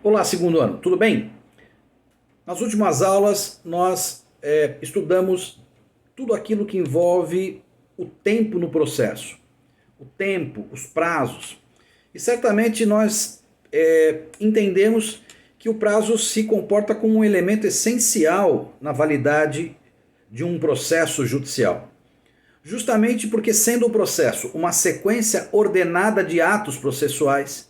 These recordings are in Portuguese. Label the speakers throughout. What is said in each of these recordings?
Speaker 1: Olá, segundo ano, tudo bem? Nas últimas aulas nós estudamos tudo aquilo que envolve o tempo no processo, o tempo, os prazos. E certamente nós entendemos que o prazo se comporta como um elemento essencial na validade de um processo judicial. Justamente porque, sendo o processo uma sequência ordenada de atos processuais,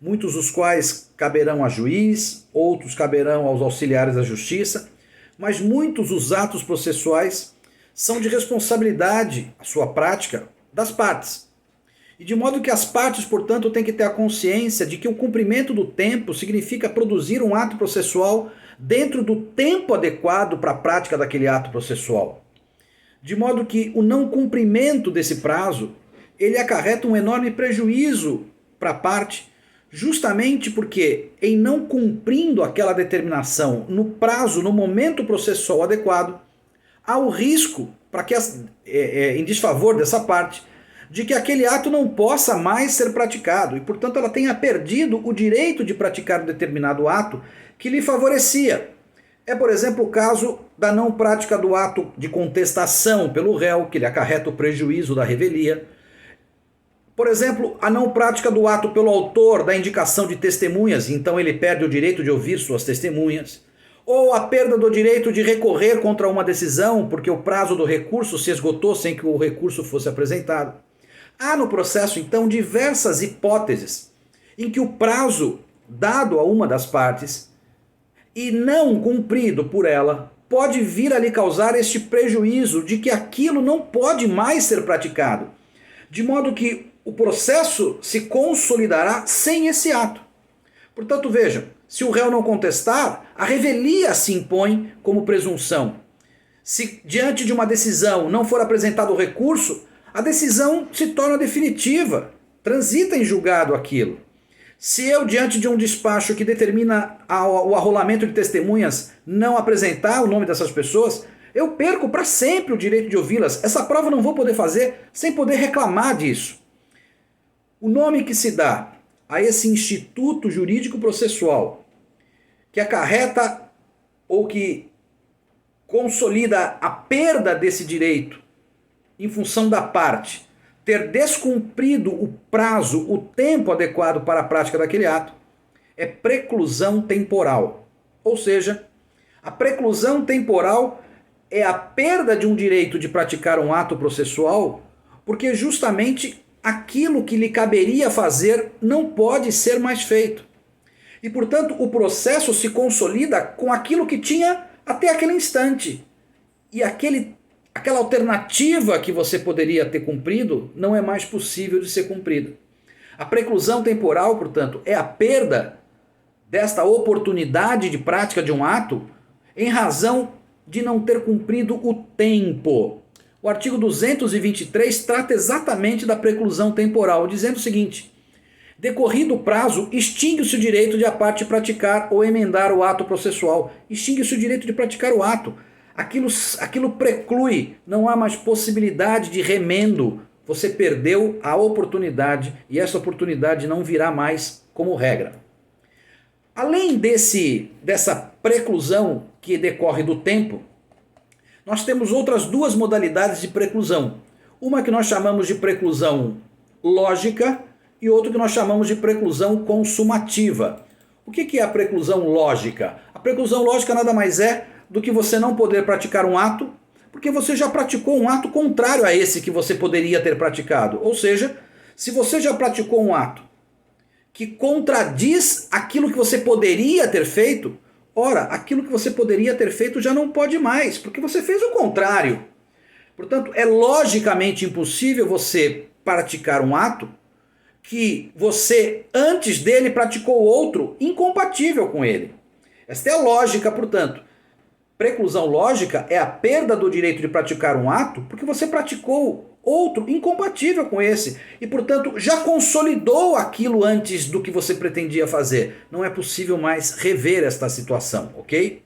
Speaker 1: muitos dos quais caberão a juiz, outros caberão aos auxiliares da justiça, mas muitos dos atos processuais são de responsabilidade, a sua prática, das partes. E de modo que as partes, portanto, têm que ter a consciência de que o cumprimento do tempo significa produzir um ato processual dentro do tempo adequado para a prática daquele ato processual. De modo que o não cumprimento desse prazo, ele acarreta um enorme prejuízo para a parte, justamente porque, em não cumprindo aquela determinação no prazo, no momento processual adequado, há o risco, para que em desfavor dessa parte, de que aquele ato não possa mais ser praticado e, portanto, ela tenha perdido o direito de praticar um determinado ato que lhe favorecia. É, por exemplo, o caso da não prática do ato de contestação pelo réu, que lhe acarreta o prejuízo da revelia. Por exemplo, a não prática do ato pelo autor da indicação de testemunhas, então ele perde o direito de ouvir suas testemunhas. Ou a perda do direito de recorrer contra uma decisão, porque o prazo do recurso se esgotou sem que o recurso fosse apresentado. Há no processo, então, diversas hipóteses em que o prazo dado a uma das partes e não cumprido por ela pode vir a lhe causar este prejuízo de que aquilo não pode mais ser praticado. De modo que o processo se consolidará sem esse ato. Portanto, vejam, se o réu não contestar, a revelia se impõe como presunção. Se diante de uma decisão não for apresentado o recurso, a decisão se torna definitiva, transita em julgado aquilo. Se eu, diante de um despacho que determina o arrolamento de testemunhas, não apresentar o nome dessas pessoas, eu perco para sempre o direito de ouvi-las. Essa prova eu não vou poder fazer sem poder reclamar disso. O nome que se dá a esse instituto jurídico processual, que acarreta ou que consolida a perda desse direito em função da parte ter descumprido o prazo, o tempo adequado para a prática daquele ato, é preclusão temporal. Ou seja, a preclusão temporal é a perda de um direito de praticar um ato processual, porque justamente aquilo que lhe caberia fazer não pode ser mais feito. E, portanto, o processo se consolida com aquilo que tinha até aquele instante. E aquela alternativa que você poderia ter cumprido não é mais possível de ser cumprida. A preclusão temporal, portanto, é a perda desta oportunidade de prática de um ato em razão de não ter cumprido o tempo. O artigo 223 trata exatamente da preclusão temporal, dizendo o seguinte: decorrido o prazo, extingue-se o direito de a parte praticar ou emendar o ato processual. Extingue-se o direito de praticar o ato. Aquilo preclui, não há mais possibilidade de remendo. Você perdeu a oportunidade e essa oportunidade não virá mais como regra. Além dessa preclusão que decorre do tempo, nós temos outras duas modalidades de preclusão. Uma que nós chamamos de preclusão lógica e outra que nós chamamos de preclusão consumativa. O que é a preclusão lógica? A preclusão lógica nada mais é do que você não poder praticar um ato, porque você já praticou um ato contrário a esse que você poderia ter praticado. Ou seja, se você já praticou um ato que contradiz aquilo que você poderia ter feito, ora, aquilo que você poderia ter feito já não pode mais, porque você fez o contrário. Portanto, é logicamente impossível você praticar um ato que você, antes dele, praticou outro incompatível com ele. Esta é a lógica, portanto. Preclusão lógica é a perda do direito de praticar um ato porque você praticou outro incompatível com esse e, portanto, já consolidou aquilo antes do que você pretendia fazer. Não é possível mais rever esta situação, ok?